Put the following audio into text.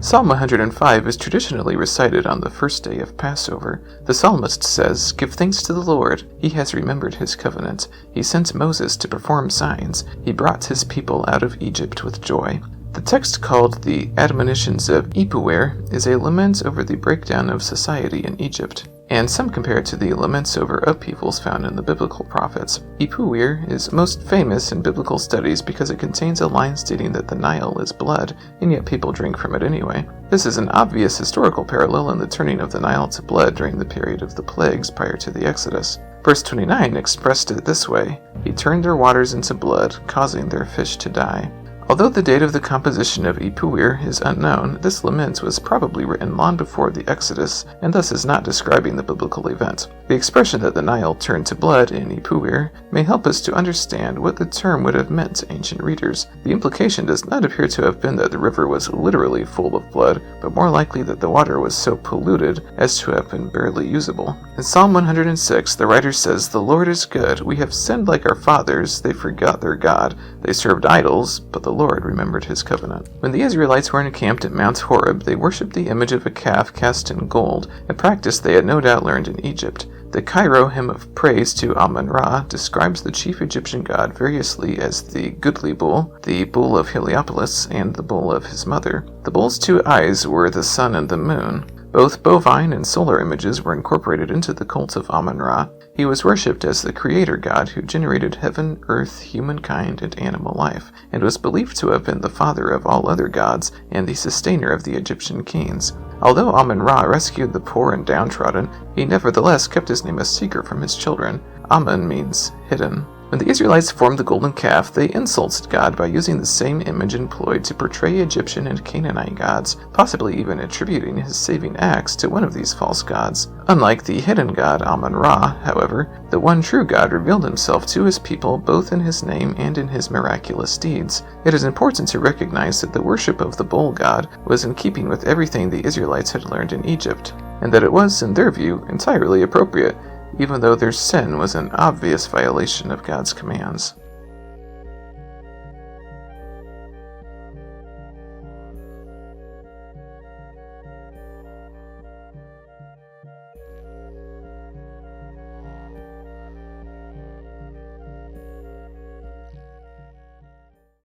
Psalm 105 is traditionally recited on the first day of Passover. The psalmist says, "Give thanks to the Lord. He has remembered his covenant. He sent Moses to perform signs. He brought his people out of Egypt with joy." The text, called the Admonitions of Ipuwer, is a lament over the breakdown of society in Egypt, and some compare it to the laments over upheavals found in the biblical prophets. Ipuwer is most famous in biblical studies because it contains a line stating that the Nile is blood, and yet people drink from it anyway. This is an obvious historical parallel in the turning of the Nile to blood during the period of the plagues prior to the Exodus. Verse 29 expressed it this way: "He turned their waters into blood, causing their fish to die." Although the date of the composition of Ipuwer is unknown, this lament was probably written long before the Exodus, and thus is not describing the biblical event. The expression that the Nile turned to blood in Ipuwer may help us to understand what the term would have meant to ancient readers. The implication does not appear to have been that the river was literally full of blood, but more likely that the water was so polluted as to have been barely usable. In Psalm 106, the writer says, "The Lord is good. We have sinned like our fathers. They forgot their God. They served idols, but the Lord remembered his covenant." When the Israelites were encamped at Mount Horeb, they worshipped the image of a calf cast in gold, a practice they had no doubt learned in Egypt. The Cairo hymn of praise to Amun-Ra describes the chief Egyptian god variously as the goodly bull, the bull of Heliopolis, and the bull of his mother. The bull's two eyes were the sun and the moon. Both bovine and solar images were incorporated into the cult of Amun-Ra. He was worshipped as the creator god who generated heaven, earth, humankind, and animal life, and was believed to have been the father of all other gods and the sustainer of the Egyptian kings. Although Amun-Ra rescued the poor and downtrodden, he nevertheless kept his name a secret from his children. Amun means hidden. When the Israelites formed the golden calf, they insulted God by using the same image employed to portray Egyptian and Canaanite gods, possibly even attributing his saving acts to one of these false gods. Unlike the hidden god Amun-Ra, however, the one true God revealed himself to his people both in his name and in his miraculous deeds. It is important to recognize that the worship of the bull god was in keeping with everything the Israelites had learned in Egypt, and that it was, in their view, entirely appropriate, even though their sin was an obvious violation of God's commands.